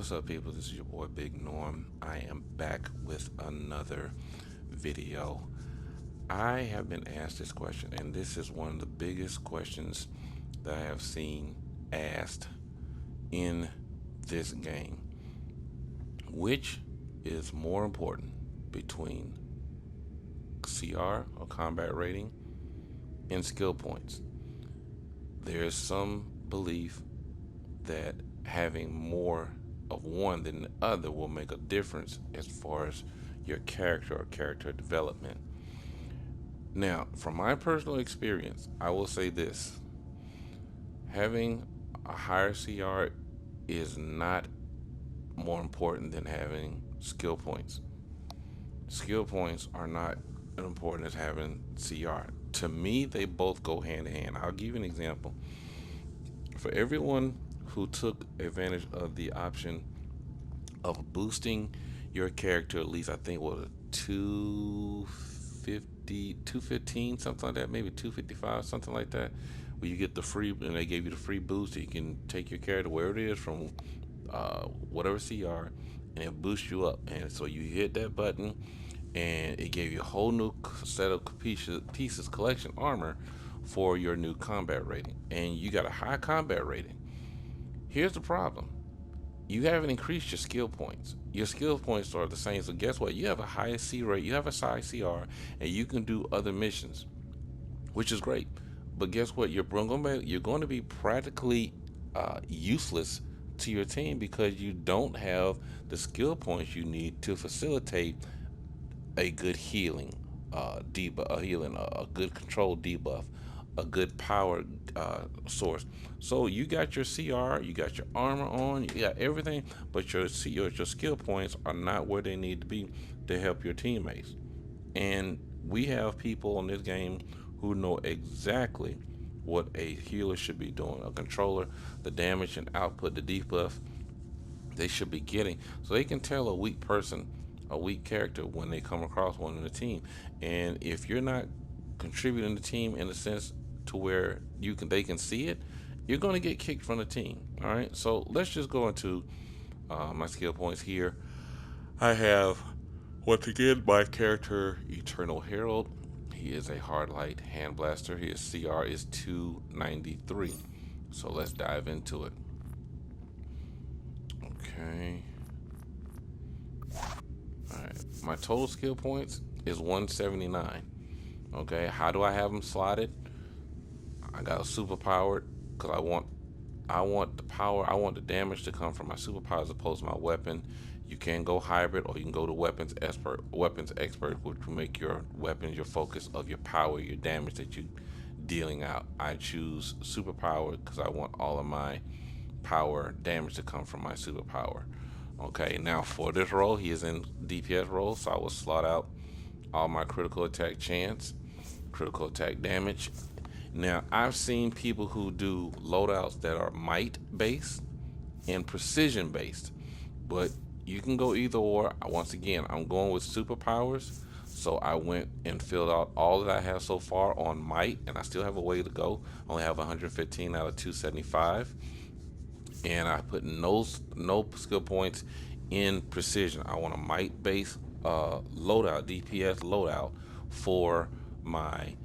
What's up, people? This is your boy Big Norm. I am back with another video. I have been asked this question, and this is one of the biggest questions that I have seen asked in this game. Which is more important between CR or combat rating and skill points? There is some belief that having more of one than the other will make a difference as far as your character or character development. Now, from my personal experience, I will say this: having a higher CR is not more important than having skill points. Skill points are not as important as having CR. To me, they both go hand in hand. I'll give you an example. For everyone who took advantage of the option of boosting your character, at least I think was it 250, 215, something like that, maybe 255, something like that, where you get the free, and they gave you the free boost. You can take your character where it is from whatever CR, and it boosts you up. And so you hit that button, and it gave you a whole new set of pieces collection armor for your new combat rating, and you got a high combat rating. Here's the problem: you haven't increased your skill points. Your skill points are the same. So guess what? You have a high C rate, you have a high CR, and you can do other missions, which is great. But guess what? You're going to be practically useless to your team because you don't have the skill points you need to facilitate a good healing debuff, a good control debuff, a good power source. So you got your CR, you got your armor on, you got everything, but your skill points are not where they need to be to help your teammates. And we have people in this game who know exactly what a healer should be doing, a controller, the damage and output, the debuff they should be getting, so they can tell a weak person, a weak character when they come across one in the team. And if you're not contributing to the team in a sense to where they can see it, you're going to get kicked from the team. All right. So let's just go into my skill points here. I have, once again, my character Eternal Herald. He is a hard light hand blaster. His CR is 293. So let's dive into it. Okay. All right. My total skill points is 179. Okay. How do I have them slotted? I got a super powered because I want the power, I want the damage to come from my superpower as opposed to my weapon. You can go hybrid, or you can go to weapons expert, which will make your weapons your focus of your power, your damage that you dealing out. I choose superpower because I want all of my power damage to come from my superpower. Okay, now for this role, he is in DPS role, so I will slot out all my critical attack chance, critical attack damage. Now, I've seen people who do loadouts that are might based and precision based, but you can go either or. Once again, I'm going with superpowers, so I went and filled out all that I have so far on might, and I still have a way to go. I only have 115 out of 275, and I put no skill points in precision. I want a might based loadout, DPS loadout for my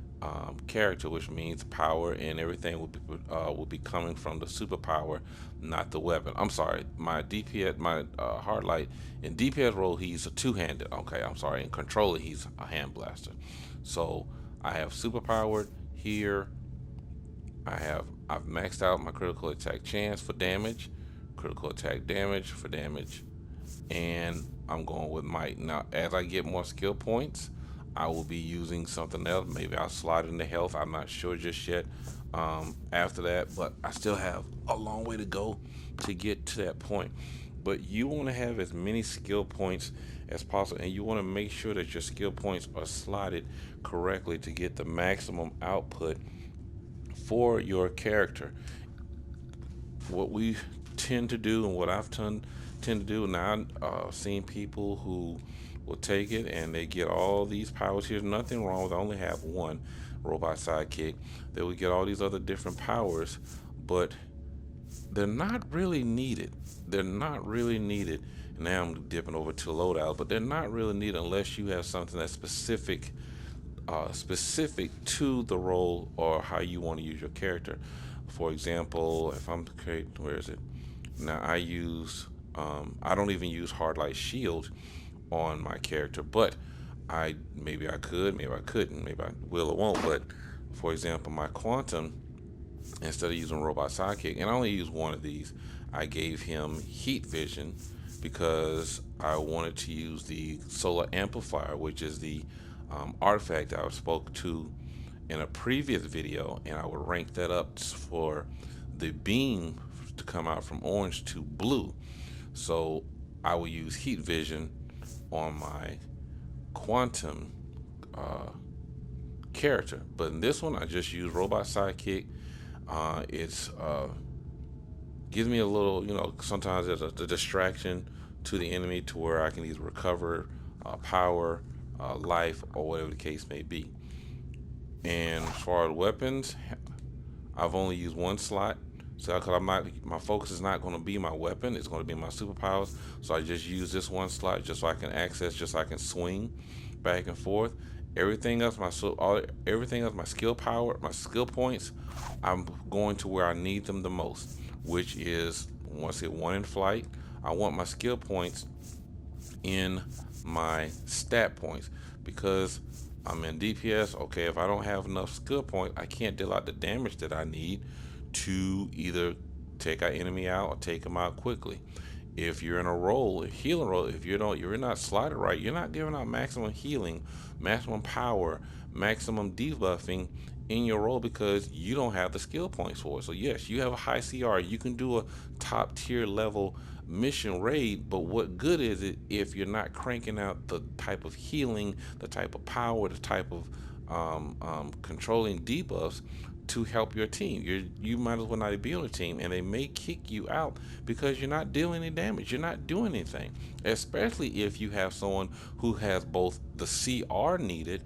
character, which means power and everything will be coming from the superpower, not the weapon. I'm sorry, my DPS, my hard light in DPS role, he's a two-handed. Okay, I'm sorry, in controller, he's a hand blaster. So I have superpowered here. I've maxed out my critical attack chance for damage, critical attack damage for damage, and I'm going with might. Now, as I get more skill points, I will be using something else. Maybe I'll slide into health. I'm not sure just yet. After that, but I still have a long way to go to get to that point. But you want to have as many skill points as possible, and you want to make sure that your skill points are slotted correctly to get the maximum output for your character. What we tend to do, and what tend to do now, I've seen people who will take it and they get all these powers. Here's nothing wrong with, I only have one robot sidekick. They will get all these other different powers, but they're not really needed. They're not really needed. Now I'm dipping over to loadout, but they're not really needed unless you have something that's specific to the role or how you want to use your character. For example, if I'm creating, where is it? Now I don't even use hard light shield on my character, but maybe I could, maybe I couldn't, maybe I will or won't. But for example, my quantum, instead of using robot sidekick, and I only use one of these, I gave him heat vision because I wanted to use the solar amplifier, which is the artifact I spoke to in a previous video, and I would rank that up for the beam to come out from orange to blue. So I will use heat vision on my quantum uh, character, but in this one I just use robot sidekick. It's gives me a little, sometimes there's a distraction to the enemy to where I can either recover power, life, or whatever the case may be. And as far as weapons, I've only used one slot. So, cause I'm not, my focus is not going to be my weapon. It's going to be my superpowers. So I just use this one slot just so I can access, just so I can swing back and forth. Everything else, my skill power, my skill points, I'm going to where I need them the most, which is once it one in flight. I want my skill points in my stat points because I'm in DPS. Okay, if I don't have enough skill points, I can't deal out the damage that I need to either take our enemy out or take them out quickly. If you're in a healing role, if you're not slotted right, you're not giving out maximum healing, maximum power, maximum debuffing in your role because you don't have the skill points for it. So yes, you have a high CR, you can do a top tier level mission raid, but what good is it if you're not cranking out the type of healing, the type of power, the type of controlling debuffs to help your team? You might as well not be on the team, and they may kick you out because you're not dealing any damage. You're not doing anything, especially if you have someone who has both the CR needed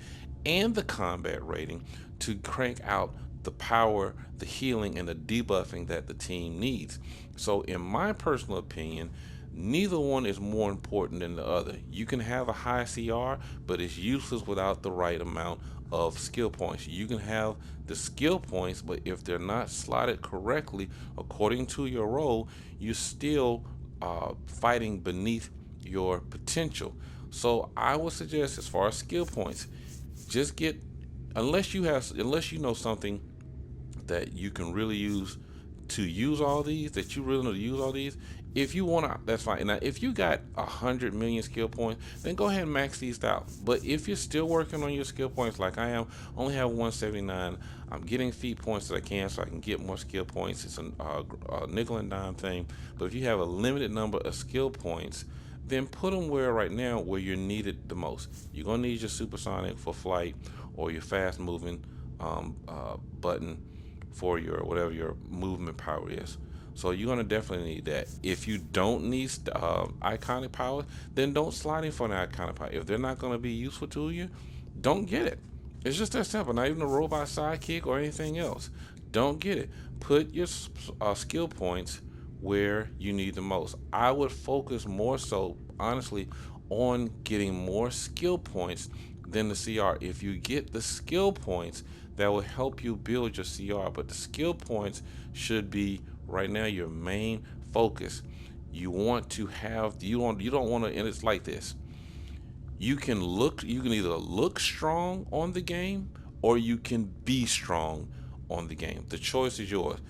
and the combat rating to crank out the power, the healing, and the debuffing that the team needs. So, in my personal opinion, neither one is more important than the other. You can have a high CR, but it's useless without the right amount of skill points. You can have the skill points, but if they're not slotted correctly according to your role, you're still fighting beneath your potential. So I would suggest, as far as skill points, just get, unless you know something that you can really use to use all these, that you really know to use all these. If you want to, that's fine. Now, if you got 100 million skill points, then go ahead and max these out. But if you're still working on your skill points, like I am, only have 179. I'm getting feat points that I can, so I can get more skill points. It's a nickel and dime thing. But if you have a limited number of skill points, then put them where you're needed the most. You're gonna need your supersonic for flight, or your fast moving button for your whatever your movement power is. So you're gonna definitely need that. If you don't need iconic powers, then don't slide in for an iconic power. If they're not gonna be useful to you, don't get it. It's just that simple. Not even a robot sidekick or anything else. Don't get it. Put your skill points where you need the most. I would focus more so, honestly, on getting more skill points than the CR. If you get the skill points, that will help you build your CR. But the skill points should be right now your main focus. You don't want to, and it's like this. You can either look strong on the game or you can be strong on the game. The choice is yours.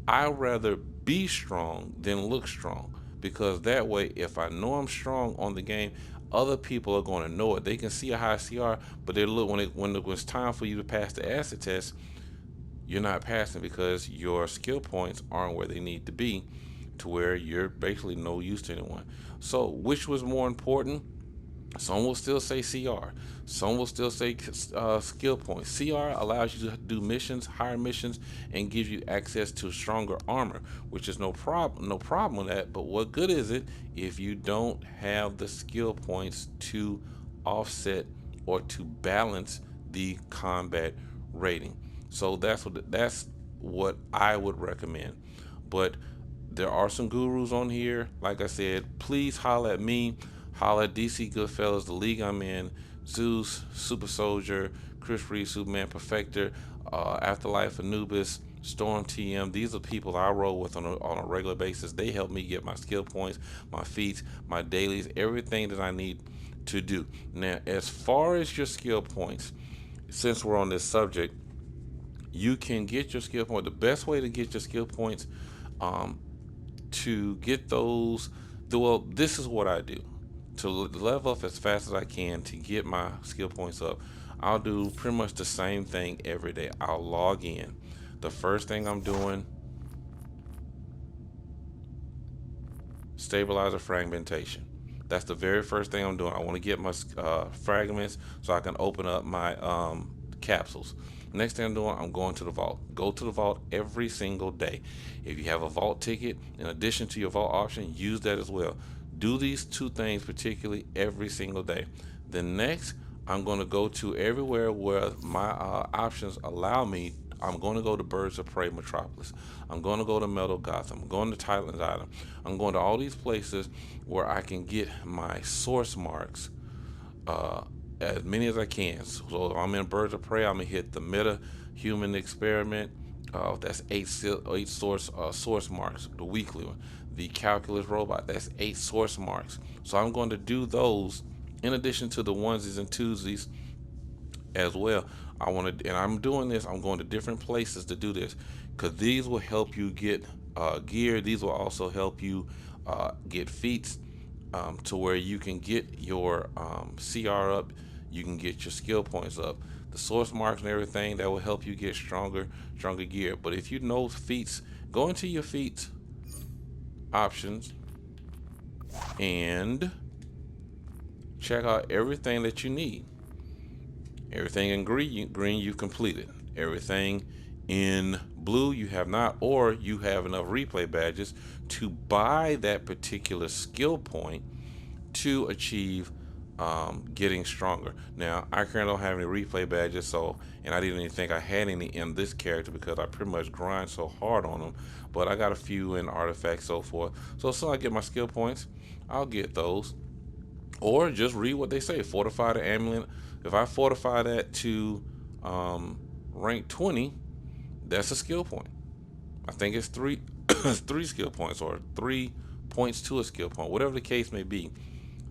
I'd rather be strong than look strong because that way, if I know I'm strong on the game, other people are going to know it. They can see a high CR, but they look when it was time for you to pass the acid test, you're not passing because your skill points aren't where they need to be, to where you're basically no use to anyone. So, which was more important? Some will still say CR. Some will still say skill points. CR allows you to do missions, higher missions, and gives you access to stronger armor, which is no problem. No problem with that. But what good is it if you don't have the skill points to offset or to balance the combat rating? So that's what I would recommend. But There are some gurus on here. Like I said, please holler at me, holler at DC Goodfellas, the league I'm in, Zeus, Super Soldier, Chris Reed, Superman Perfector, Afterlife Anubis, Storm TM. These are people I roll with on a regular basis. They help me get my skill points, my feats, my dailies, everything that I need to do. Now, as far as your skill points, since we're on this subject, you can get your skill point. The best way to get your skill points, um, to get those, well, this is what I do to level up as fast as I can to get my skill points up. I'll do pretty much the same thing every day. I'll log in. The first thing I'm doing, stabilizer fragmentation. That's the very first thing I'm doing. I want to get my fragments so I can open up my capsules. Next thing I'm doing, I'm going to the vault. Go to the vault every single day. If you have a vault ticket, in addition to your vault option, use that as well. Do these two things particularly every single day. Then next, I'm going to go to everywhere where my options allow me. I'm going to go to Birds of Prey Metropolis. I'm going to go to Metal Gotham. I'm going to Titan's Island. I'm going to all these places where I can get my source marks, as many as I can. So if I'm in Birds of Prey, I'm gonna hit the Meta Human Experiment. That's eight source marks. The weekly one, the Calculus Robot. That's 8 source marks. So I'm going to do those in addition to the onesies and twosies as well. I want to, and I'm doing this. I'm going to different places to do this because these will help you get gear. These will also help you get feats, to where you can get your CR up, you can get your skill points up, the source marks and everything that will help you get stronger gear. But if you know feats, go into your feats options and check out everything that you need. Everything in green you've completed. Everything in blue you have not, or you have enough replay badges to buy that particular skill point to achieve getting stronger. Now, I currently don't have any replay badges, so, and I didn't even think I had any in this character because I pretty much grind so hard on them. But I got a few in artifacts, so forth. So as soon as I get my skill points, I'll get those. Or just read what they say. Fortify the amulet. If I fortify that to rank 20, that's a skill point. I think it's three, it's 3 skill points, or 3 points to a skill point, whatever the case may be.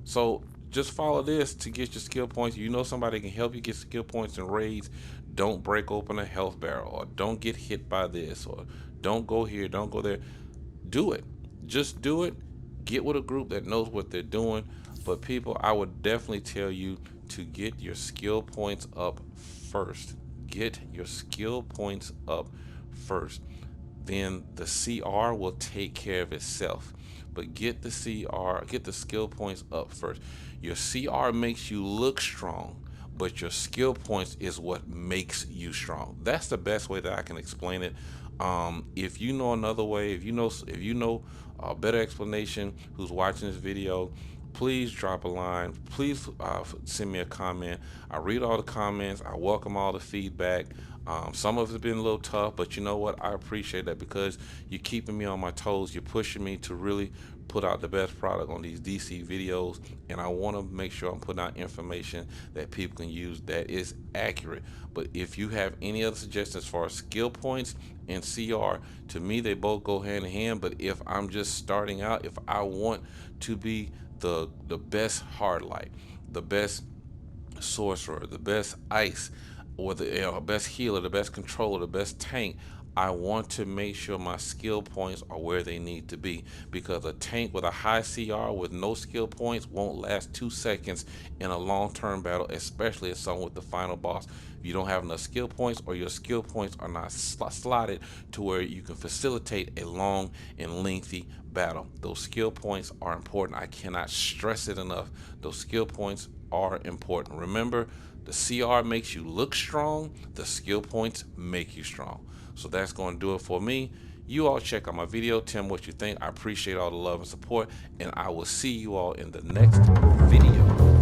So just follow this to get your skill points. You know somebody can help you get skill points in raids. Don't break open a health barrel, or don't get hit by this, or don't go here, don't go there. Do it. Just do it. Get with a group that knows what they're doing. But people, I would definitely tell you to get your skill points up first. Get your skill points up first. Then the CR will take care of itself. But get the CR, get the skill points up first. Your CR makes you look strong, but your skill points is what makes you strong. That's the best way that I can explain it. If you know another way, if you know a better explanation, who's watching this video, please drop a line. Please send me a comment. I read all the comments. I welcome all the feedback. Some of it's been a little tough, but you know what? I appreciate that because you're keeping me on my toes. You're pushing me to really put out the best product on these DC videos, and I want to make sure I'm putting out information that people can use that is accurate. But if you have any other suggestions as far as skill points and CR, to me they both go hand in hand. But if I'm just starting out, if I want to be the best hard light, the best sorcerer, the best ice, or the best healer, the best controller, the best tank, I want to make sure my skill points are where they need to be, because a tank with a high CR with no skill points won't last 2 seconds in a long-term battle, especially as someone with the final boss. If you don't have enough skill points, or your skill points are not slotted to where you can facilitate a long and lengthy battle. Those skill points are important. I cannot stress it enough. Those skill points are important. Remember, the CR makes you look strong, the skill points make you strong. So that's going to do it for me. You all check out my video, tell me what you think. I appreciate all the love and support, and I will see you all in the next video.